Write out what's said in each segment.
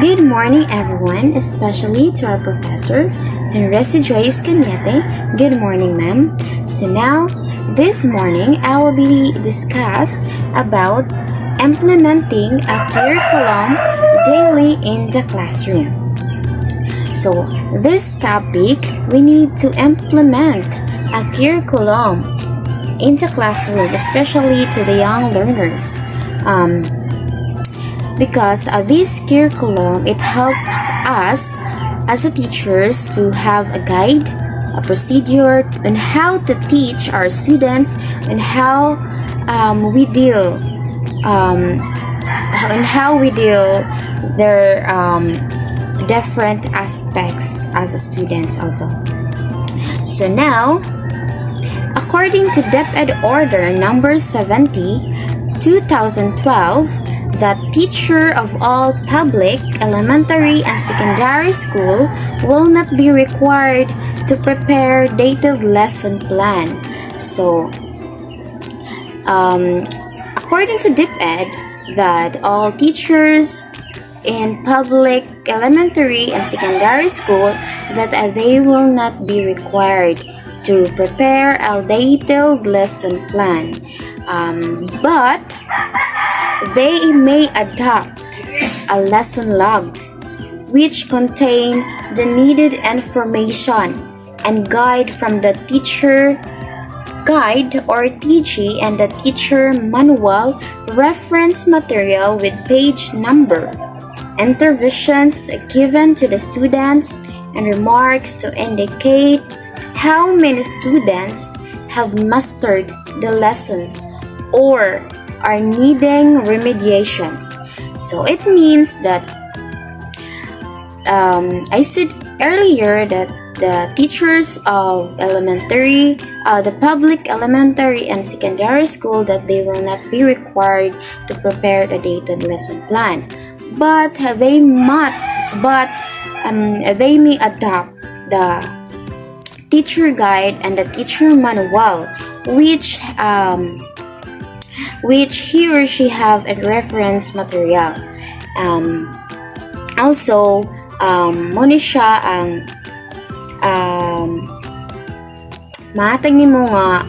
Good morning, everyone, especially to our professor, Enrique Joyce Cañete. Good morning, ma'am. So now, this morning, I will be discuss about implementing a curriculum daily in the classroom. So, this topic, we need to implement a curriculum in the classroom, especially to the young learners. Because this curriculum, it helps us as a teachers to have a guide, a procedure on how to teach our students and how we deal and how we deal their different aspects as a students also. So now, according to DepEd Order number 70, 2012, the teacher of all public, elementary, and secondary school will not be required to prepare detailed lesson plan. So, according to DepEd, that all teachers in public, elementary, and secondary school, that they will not be required to prepare a detailed lesson plan. But they may adopt a lesson logs which contain the needed information and guide from the teacher guide or TG and the teacher manual reference material with page number, interventions given to the students, and remarks to indicate how many students have mastered the lessons or are needing remediations. So it means that I said earlier that the teachers of elementary, the public elementary and secondary school, that they will not be required to prepare the detailed lesson plan, but they may adopt the teacher guide and the teacher manual, which he or she have a reference material. Also, muna siya ang mahatag nimo nga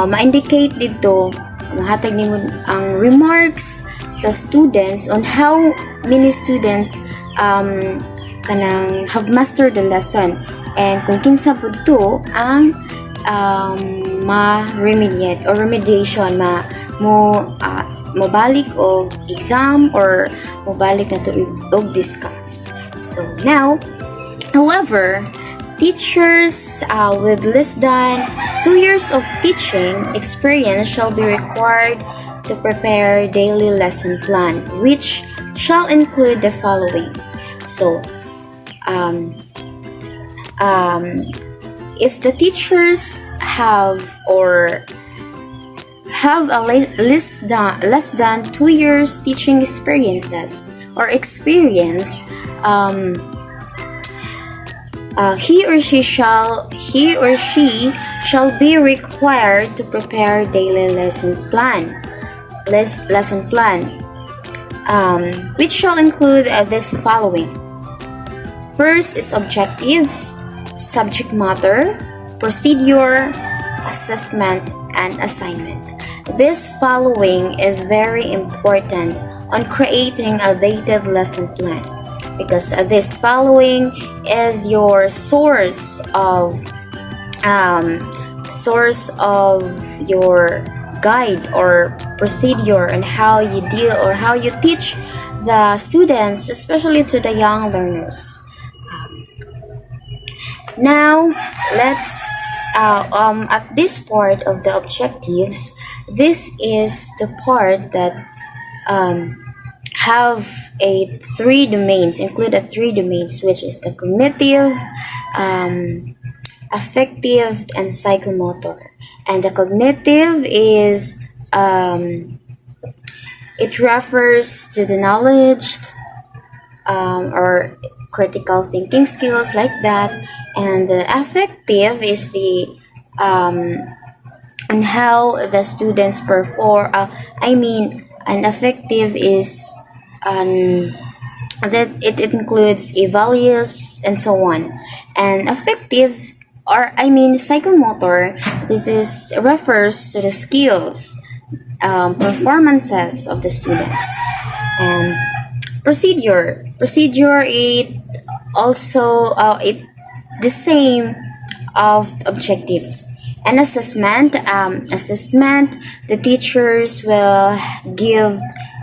ma-indicate dito, mahatag nimo ang remarks sa students on how many students kanang have mastered the lesson, and kung kinsa pud to ang ma-remediate or remediation mobalik og exam or mobalik na to og discuss. So now, however, teachers with less than 2 years of teaching experience shall be required to prepare daily lesson plan, which shall include the following. So, if the teachers have a less than 2 years teaching experience, he or she shall be required to prepare daily lesson plan, which shall include this following. First is objectives, subject matter, procedure, assessment, and assignment. This following is very important on creating a detailed lesson plan, because this following is your source of your guide or procedure on how you deal or how you teach the students, especially to the young learners. Now, let's at this part of the objectives, this is the part that have three domains, which is the cognitive, affective, and psychomotor. And the cognitive is it refers to the knowledge or critical thinking skills like that, and the affective is the on how the students perform. An affective is that it includes values and so on. And affective, or I mean psychomotor, this is refers to the skills, performances of the students. And procedure, it also it the same of objectives. And assessment, the teachers will give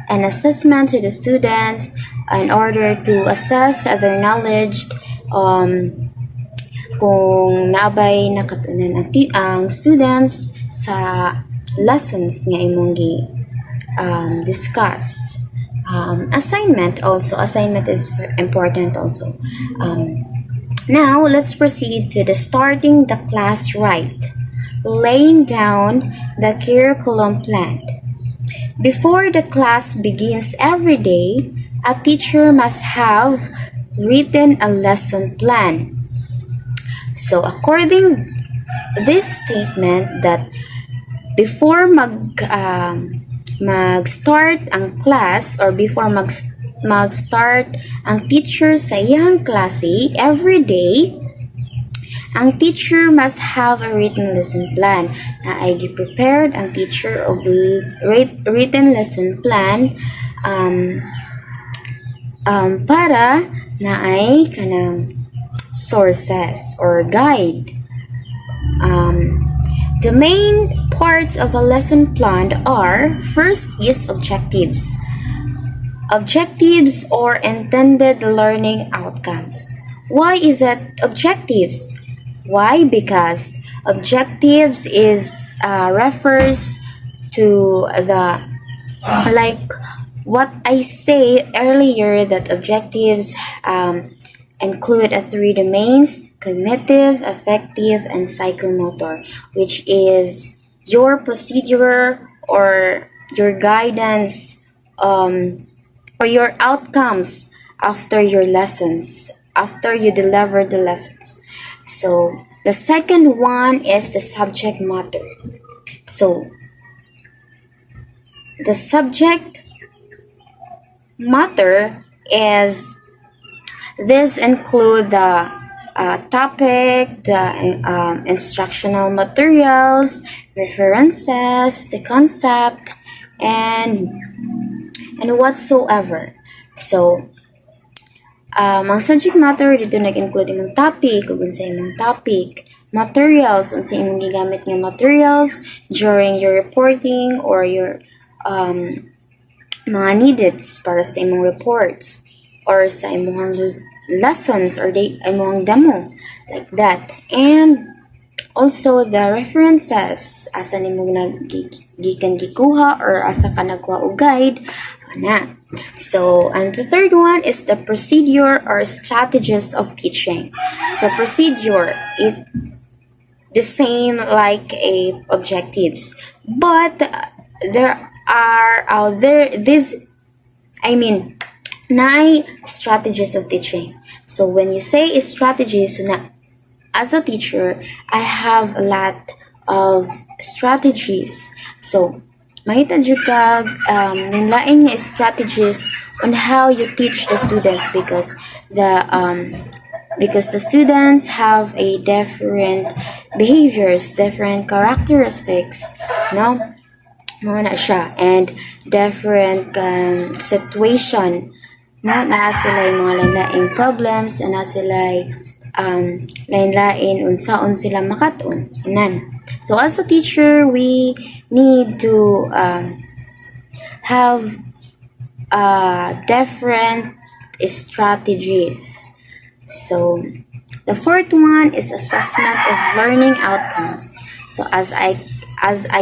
an assessment to the students in order to assess their knowledge, kung naabay nakatunan ang students sa lessons nga imong discuss. Assignment is important also. Now let's proceed to the starting the class right, laying down the curriculum plan. Before the class begins every day, a teacher must have written a lesson plan. So according this statement that before mag-start ang class, or before mag-start ang teacher sa iyang klase every day, ang teacher must have a written lesson plan. Na ay gi-prepared ang teacher og written lesson plan para na ay kanang sources or guide. The main parts of a lesson plan are, first is objectives. Objectives or intended learning outcomes. Why is it objectives? Why? Because objectives is refers to the, like what I say earlier, that objectives include three domains: cognitive, affective, and psychomotor, which is your procedure or your guidance, or your outcomes after your lessons, after you deliver the lessons. So the second one is the subject matter. So the subject matter is, this include the topic, the instructional materials, references, the concept, and whatsoever. So ang subject matter dito nag-include imong topic, ug unsa imong topic, materials, unsa imong gigamit nga materials during your reporting or your mga neededs para sa imong reports or sa imong lessons or imong demo, like that. And also the references, asa nimong gikan gikuha or asa ka nagkuha og guide na. So, and the third one is the procedure or strategies of teaching. So procedure, it the same like a objectives, but there are nine strategies of teaching. So when you say strategies, as a teacher, I have a lot of strategies. So mahita jud kag lain nga strategies on how you teach the students, because the students have a different behaviors, different characteristics, no? Mo na siya, and different situation, na sila mga lain-laing problems, na sila lain-lain unsaon sila makatun inan. So as a teacher, we need to have different strategies. So the fourth one is assessment of learning outcomes. So as I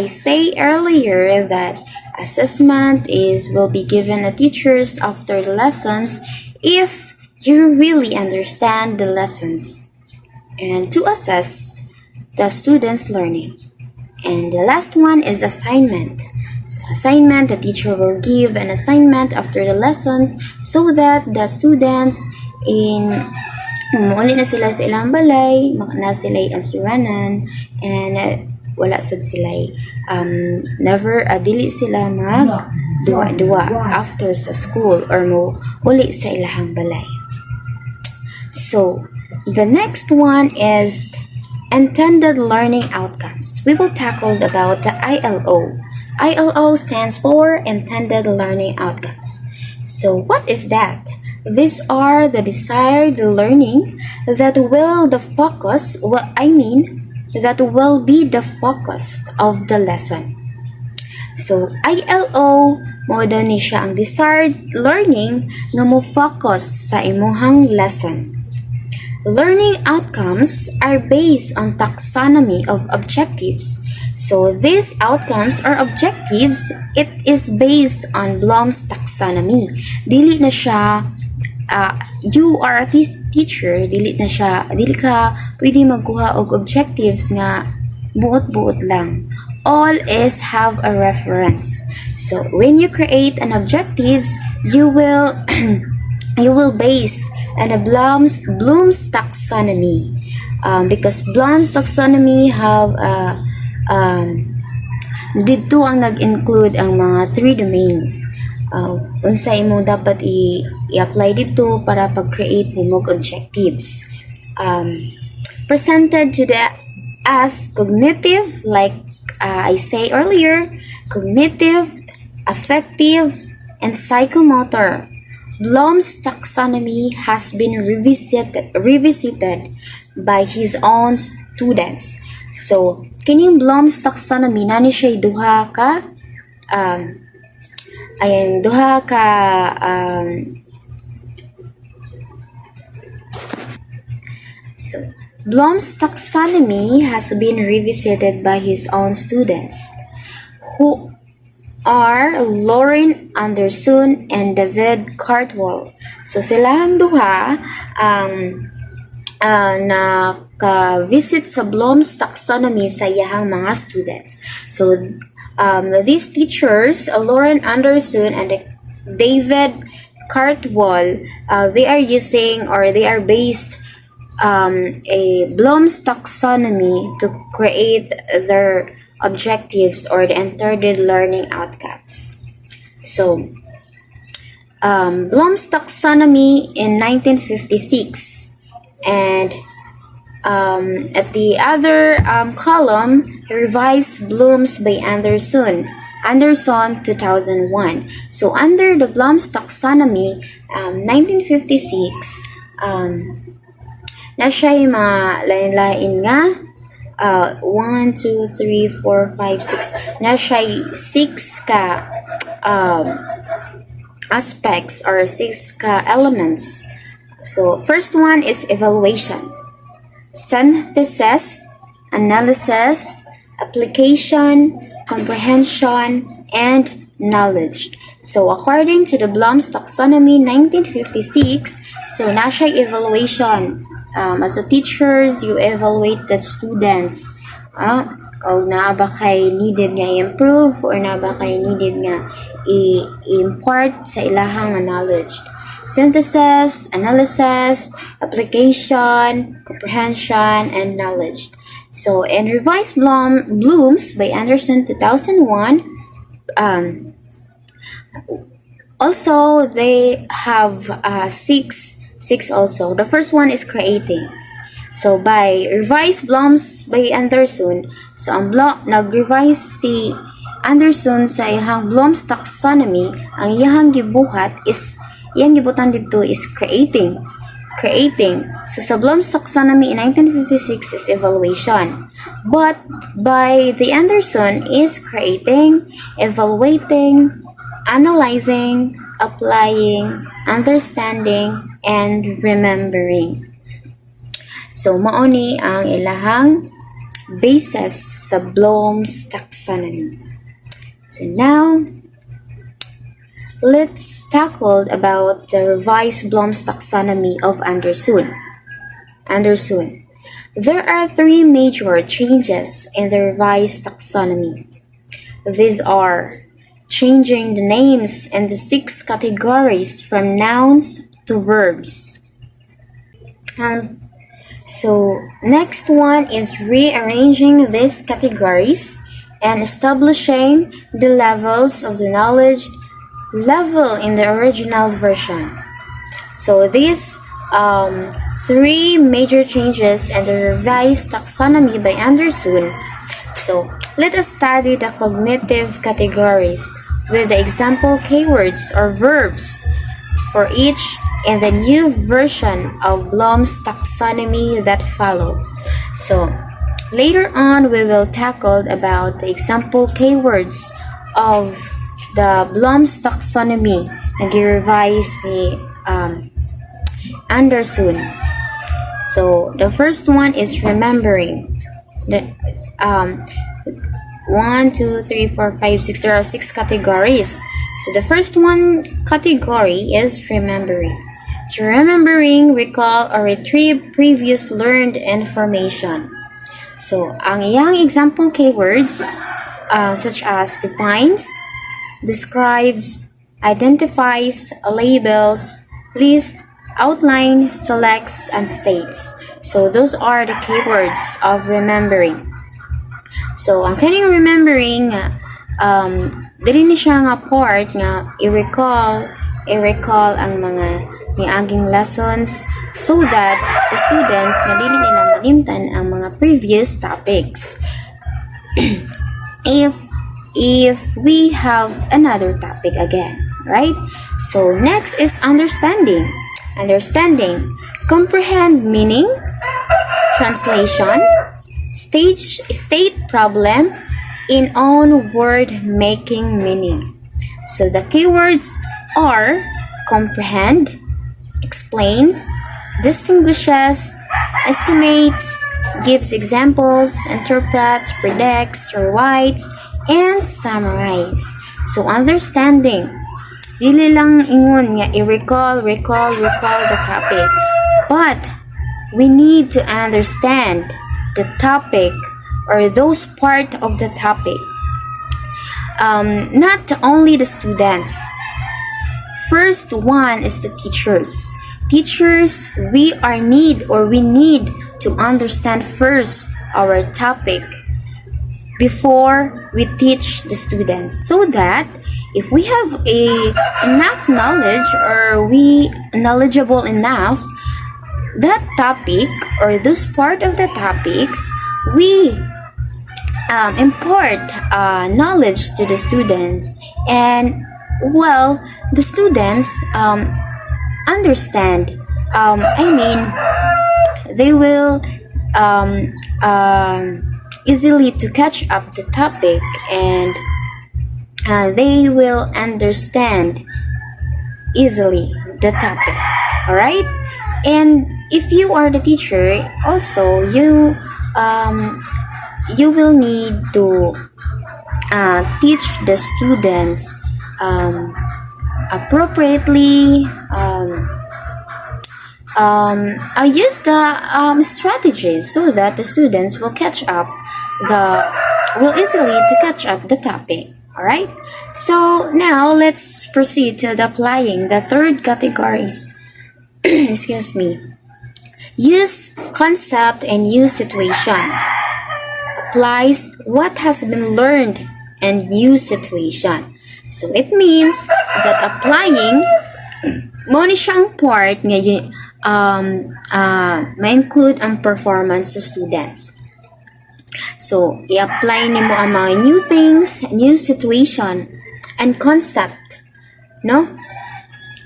say earlier, that assessment will be given to teachers after the lessons if you really understand the lessons, and to assess the students' learning. And the last one is assignment. So assignment, the teacher will give an assignment after the lessons so that the students muli na sila sa ilang balay, na sila answeranan, and wala sad sila never dili sila mag duwa-duwa after sa school or mo uli sa ilahang balay. So the next one is intended learning outcomes. We will tackle about the ILO. ILO stands for intended learning outcomes. So what is that? These are the desired learning that will the focus, that will be the focus of the lesson. So ILO mo daw ni siya ang desired learning nga mo focus sa imuhang lesson. Learning outcomes are based on taxonomy of objectives. So these outcomes or objectives, it is based on Bloom's taxonomy. Dili na siya you are a teacher, dili ka pwede magkuha og objectives nga buot-buot lang. All is have a reference. So when you create an objectives, you will you will base on a Bloom's taxonomy, because Bloom's taxonomy have dito ang nag-include ang mga 3 domains. Unsay mo dapat i-apply dito para pag-create nimo objectives. Presented to the as cognitive, like I say earlier, cognitive, affective, and psychomotor. Bloom's taxonomy has been revisited by his own students. So, kining Bloom's taxonomy nani siya duha ka so Bloom's taxonomy has been revisited by his own students, who are Lauren Anderson and David Cartwell. So silang duha naka-visit sa Bloom's taxonomy sa iyahang mga students. So these teachers, Lauren Anderson and David Cartwell, they are using or they are based a Bloom's taxonomy to create their objectives or the intended learning outcomes. So Bloom's taxonomy in 1956, and at the other column, revised Bloom's by Anderson 2001. So under the Bloom's taxonomy, 1956, na siya yung mga lain-lain nga 1, 2, 3, 4, 5, 6 na siya 6 ka aspects or 6 ka elements. So first one is evaluation, synthesis, analysis, application, comprehension, and knowledge. So according to the Bloom's taxonomy 1956, so na siya evaluation. As a teachers, you evaluate the students. O na ba kay needed nga i-improve or na ba kay needed nga i-impart sa ilahang knowledge. Synthesis, analysis, application, comprehension, and knowledge. So in revised Bloom's by Anderson 2001, also they have six also. The first one is creating. So by revised Bloom's by Anderson, so ang nag-revise si Anderson sa iyang Bloom's taxonomy, ang iyang gibuhat is iyang gibutan dito is creating. So sa Bloom's taxonomy in 1956 is evaluation, but by the Anderson is creating, evaluating, analyzing, applying, understanding, and remembering. So mao ni ang ilahang basis sa Bloom's taxonomy. So now let's tackle about the revised Bloom's taxonomy of Anderson. There are 3 major changes in the revised taxonomy. These are changing the names and the 6 categories from nouns to verbs. So next one is rearranging these categories and establishing the levels of the knowledge level in the original version. So these three major changes in the revised taxonomy by Anderson. So let us study the cognitive categories with the example keywords or verbs for each in the new version of Bloom's taxonomy that follow. So later on we will tackle about the example keywords of the Bloom's taxonomy and the revised the Anderson. So the first one is remembering. The 1, 2, 3, 4, 5, 6. There are 6 categories. So the first one category is remembering. So remembering, recall, or retrieve previous learned information. So ang iyang example keywords such as defines, describes, identifies, labels, lists, outline, selects, and states. So those are the keywords of remembering. So ang kaning remembering dili ni siya nga part nga i-recall ang mga niaging lessons so that the students nga dili nila malimtan ang mga previous topics. if we have another topic again, right? So next is understanding. Comprehend meaning, translation, state problem in own word making meaning. So the keywords are comprehend, explains, distinguishes, estimates, gives examples, interprets, predicts, rewrites, and summarize. So understanding, dili lang ingon nga i-recall the topic, but we need to understand the topic or those part of the topic. Not only the students. First one is the teachers. Teachers, we need to understand first our topic before we teach the students, so that if we have enough knowledge or we knowledgeable enough that topic or this part of the topics, we impart knowledge to the students, and the students understand. They will easily to catch up the topic, and they will understand easily the topic. All right. And if you are the teacher, also you will need to teach the students appropriately. Use the strategies so that the students will easily to catch up the topic. All right. So now let's proceed to the applying the third categories. Excuse me. Use concept and use situation. Applies what has been learned and use situation. So it means that applying mo ni siyang part nga ma-include ang performance sa students. So i-apply nimo ang mga new things, new situation, and concept, no?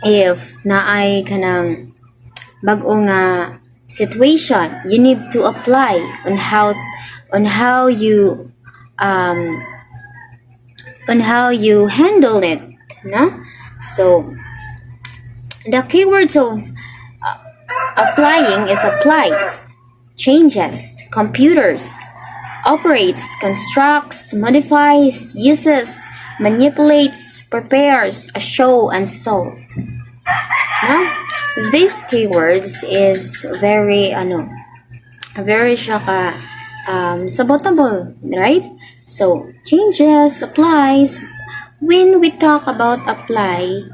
If naay kanang bag-o nga situation, you need to apply on how you handle it, no? So the keywords of applying is applies, changes, computers, operates, constructs, modifies, uses, manipulates, prepares, a show, and solved. Now, these keywords is very siya ka sabotable, right? So, changes, applies. When we talk about applying,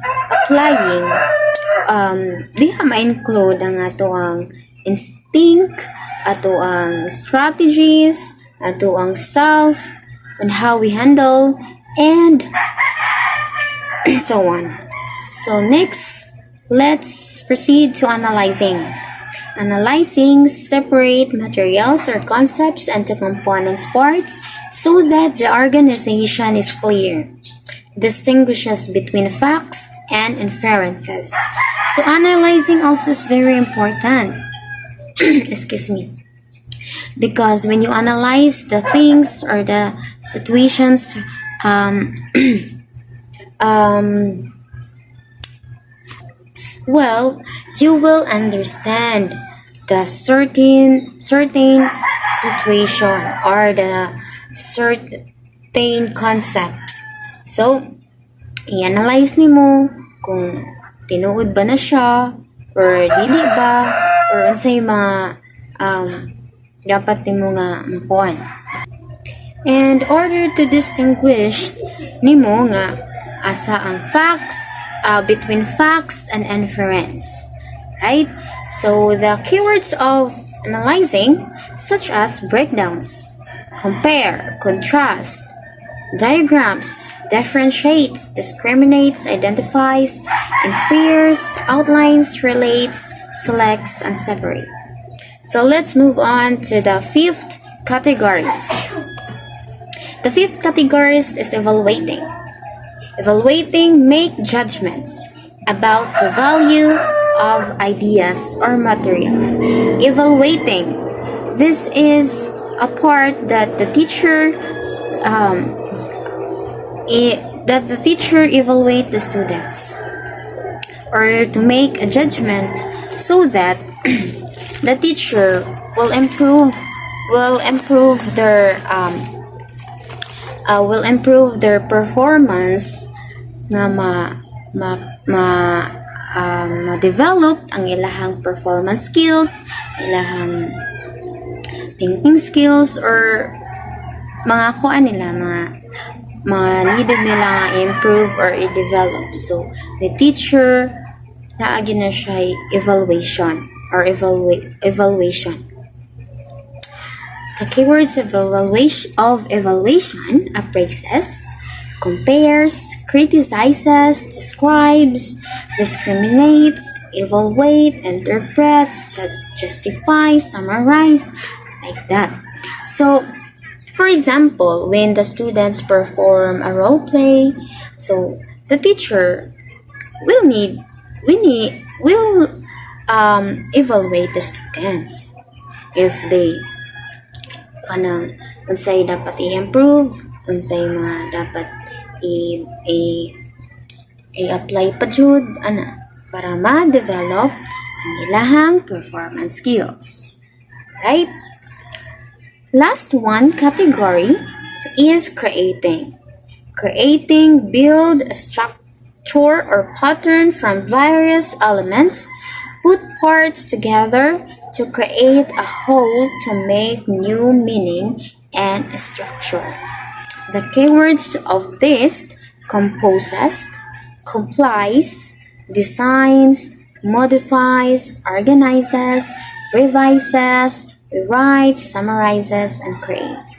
diha ma-include ang ato ang instinct, ato ang strategies, ato ang self, and how we handle, and so on. So next, let's proceed to analyzing. Analyzing separate materials or concepts into component parts so that the organization is clear. Distinguishes between facts and inferences. So analyzing also is very important. Excuse me. Because when you analyze the things or the situations, well, you will understand the certain situation or the certain concepts. So, i-analyze nimo kung tinuod ba na siya or dili ba or unsay mga dapat nimo nga makuan. And order to distinguish nimo nga asa ang facts between facts and inference, right? So the keywords of analyzing such as breakdowns, compare, contrast, diagrams, differentiates, discriminates, identifies, infers, outlines, relates, selects, and separate. So let's move on to the fifth categories. The fifth categories is evaluating. Evaluating make judgments about the value of ideas or materials. Evaluating. This is a part that the teacher evaluate the students or to make a judgment so that the teacher will improve their performance nga ma-develop ang ilahang performance skills, ilahang thinking skills, or mga kuan nila, mga needed nila nga improve or i-develop. So, the teacher naagi na siya evaluation or evaluation. The keywords of evaluation appraises, compares, criticizes, describes, discriminates, evaluate, interprets, justifies, summarize, like that. So, for example, when the students perform a role play, so the teacher will evaluate the students if they unsay dapat i-improve, unsay mga dapat i-apply pa jud para ma-develop ang ilahang performance skills. Right? Last one category is creating. Creating build a structure or pattern from various elements, put parts together to create a whole to make new meaning and structure. The keywords of this: composes, complies, designs, modifies, organizes, revises, rewrites, summarizes, and creates.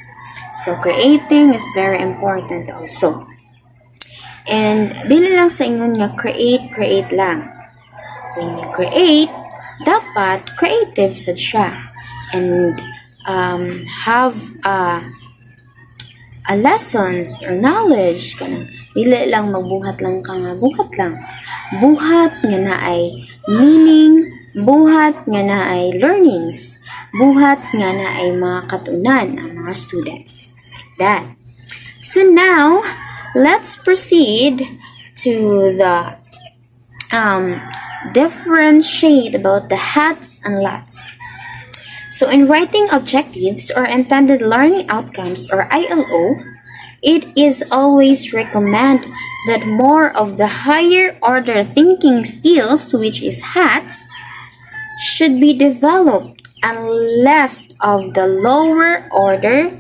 So creating is very important also. And dili lang sa ingon nga create lang. When you create, dapat creative sad siya and have a lessons or knowledge kanang dili lang magbuhat lang ka nga buhat nga naay meaning, buhat nga naay learnings, buhat nga naay mga katunan ang mga students, like that. So now let's proceed to the differentiate about the hats and lots. So in writing objectives or intended learning outcomes or ILO, it is always recommended that more of the higher order thinking skills, which is hats, should be developed and less of the lower order,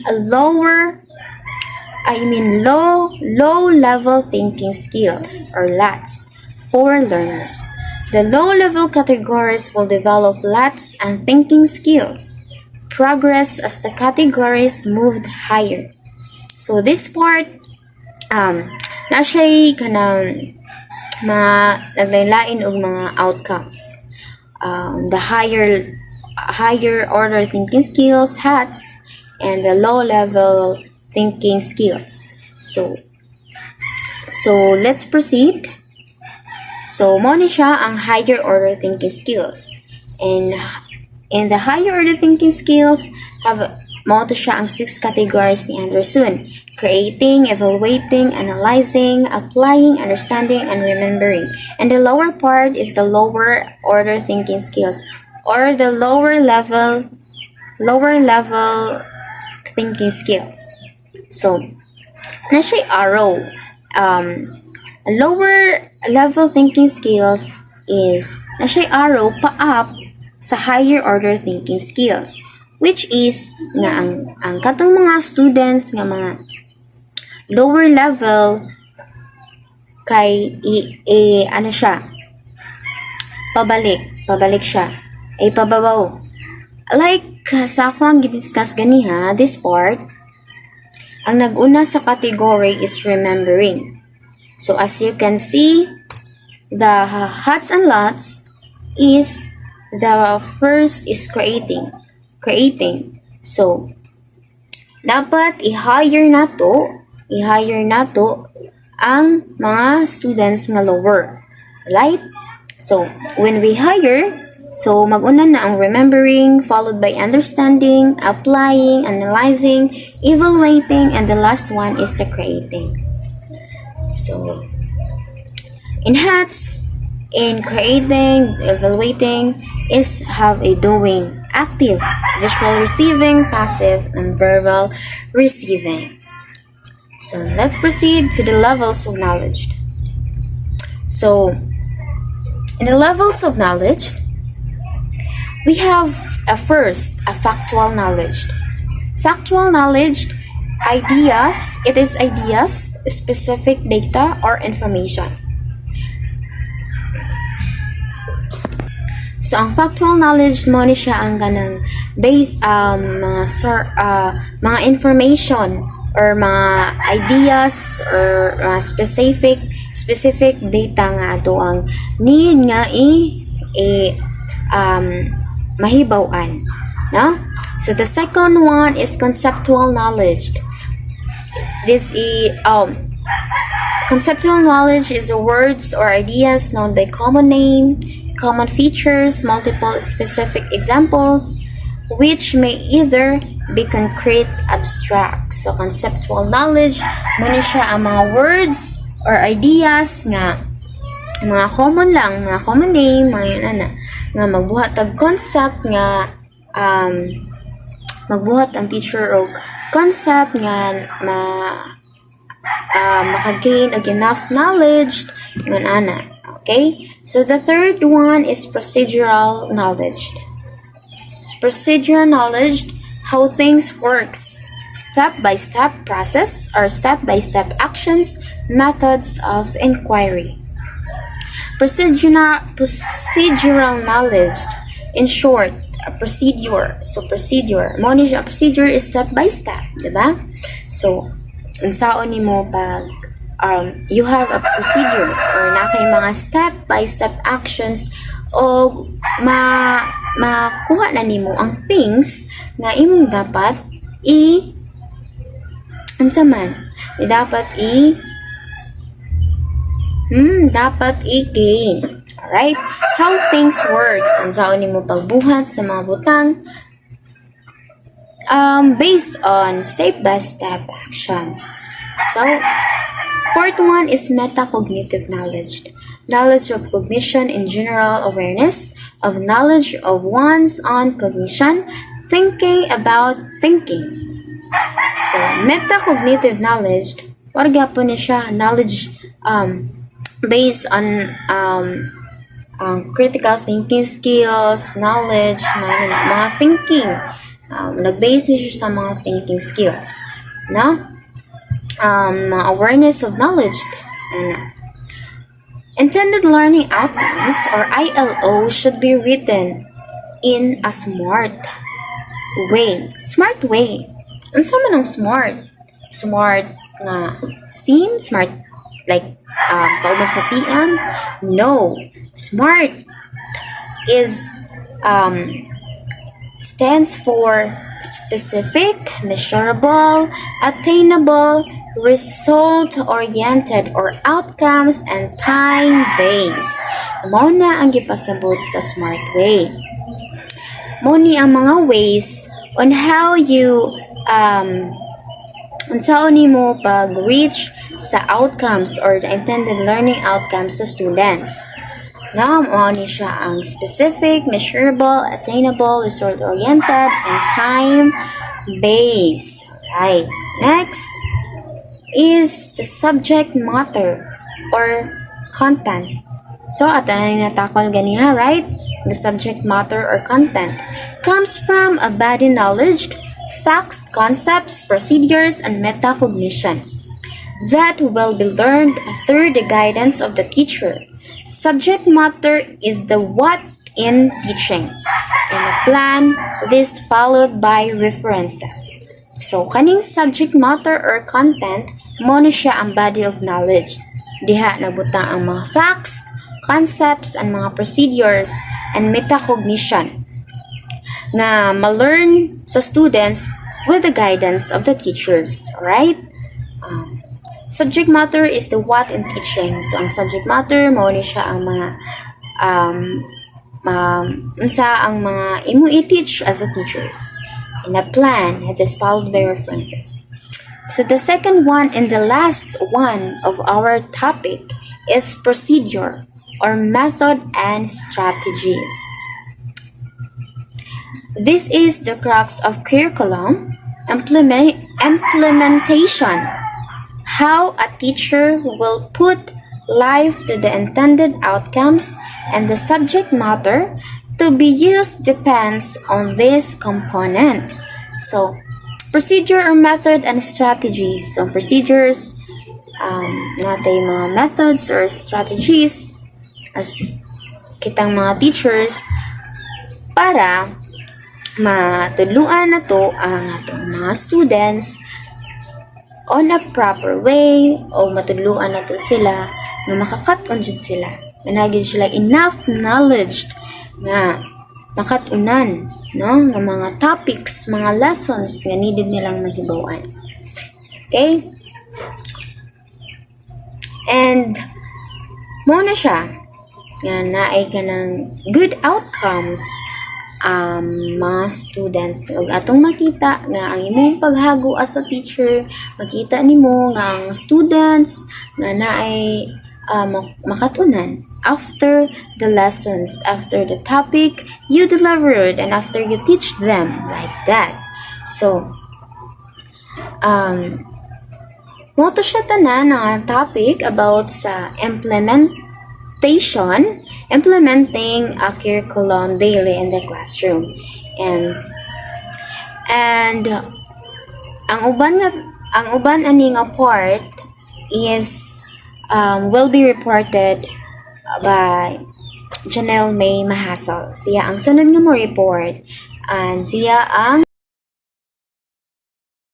low level thinking skills or LATs for learners. The low-level categories will develop lots and thinking skills, progress as the categories moved higher. So this part, na siya'y kanang naglaylain og mga outcomes. The higher order thinking skills, HATS, and the low-level thinking skills. So let's proceed. So, mo ni siya ang higher order thinking skills. And in the higher order thinking skills, mo to siya ang 6 categories ni Anderson. Creating, evaluating, analyzing, applying, understanding, and remembering. And the lower part is the lower order thinking skills, or the lower level thinking skills. So, na siya arrow. Lower level thinking skills is na siya arrow pa-up sa higher order thinking skills, which is nga ang katong mga students nga mga lower level kay ano siya pabalik siya ay pababaw, like sa ako ang gidiscuss ganiha this part. Ang naguna sa category is remembering. So as you can see, the HATS and LOTS is the first is creating. So dapat i-hire na to ang mga students nga lower, right? So when we hire, so maguna na ang remembering, followed by understanding, applying, analyzing, evaluating, and the last one is the creating. So in HATS, in creating, evaluating is have a doing, active, visual receiving, passive, and verbal receiving. So let's proceed to the levels of knowledge. So in the levels of knowledge, we have a factual knowledge. Factual knowledge, ideas, it is ideas, specific data, or information. So ang factual knowledge mo ni siya ang ganang base mga information or mga ideas or specific data nga ato ang need nga mahibaw-an, no? So the second one is conceptual knowledge. This is conceptual knowledge is the words or ideas known by common name, common features, multiple specific examples, which may either be concrete, abstract. So conceptual knowledge, muna siya ang mga words or ideas nga mga common lang, mga common name, mga nga magbuhat og concept nga magbuhat ang teacher og concept nga makagain og enough knowledge ngan ana. Okay, so the third one is procedural knowledge. Procedural knowledge, how things works, step-by-step process or step-by-step actions, methods of inquiry. Procedural knowledge, in short, a procedure. So procedure, procedure is step-by-step, diba? So unsaon nimo pag you have a procedures or na kay mga step-by-step actions o makuha na nimo ang things nga imong dapat dapat i-gain. Alright? How things works. Unsaon nimo pagbuhat sa mga butang based on step-by-step actions. So, fourth one is metacognitive knowledge. Knowledge of cognition in general awareness of knowledge of one's own cognition, thinking about thinking. So, metacognitive knowledge, warga po na siya, knowledge based on critical thinking skills, knowledge, mga thinking. Nag-base niya siya sa mga thinking skills. No? Awareness of knowledge. Intended learning outcomes or ILO should be written in a smart way. Smart way. Ano sa man ang smart? Smart nga scene? Smart like kauban sa TM? No. Smart is stands for specific, measurable, attainable, result-oriented or outcomes and time-based. Mao na ang gipasabot sa smart way. Mao ni ang mga ways on how you unsaon nimo pag-reach sa outcomes or the intended learning outcomes sa students. Now, mao ni siya ang specific, measurable, attainable, result-oriented, and time-based. Right. Next is the subject matter or content. So, ato na natakol ganiha, right? The subject matter or content comes from a body knowledge, facts, concepts, procedures, and metacognition that will be learned through the guidance of the teacher. Subject matter is the what in teaching. In a plan, list followed by references. So, kaning subject matter or content, mo na siya ang body of knowledge. Diha nabutang ang mga facts, concepts, and mga procedures, and metacognition nga ma-learn sa students with the guidance of the teachers. Alright? Subject matter is the what in teaching. So, ang subject matter, mao ni siya ang mga unsa ang mga imo i-teach as a teachers. In a plan, it is followed by references. So, the second one and the last one of our topic is procedure or method and strategies. This is the crux of curriculum implementation. How a teacher will put life to the intended outcomes and the subject matter to be used depends on this component. So, procedure or method and strategies. So, procedures, natay mga methods or strategies as kitang mga teachers para matudluan na to ang atong mga students on a proper way o matudluan na to sila nga makakat-on jud sila nga nagyud sila enough knowledge nga makatunan no nga mga topics, mga lessons nga needed nilang mahibaw-an. Okay? And mo na siya nga naay ka ng good outcomes mga students ug atong makita nga ang imong paghago as a teacher, makita nimo nga ang students nga naay makatunan after the lessons, after the topic you delivered and after you teach them like that. So mo to siya tanan nga topic about sa implementing a curriculum daily in the classroom. And ang uban ani nga part is will be reported by Janelle May Mahasal. Siya ang sunod nga mo report and siya ang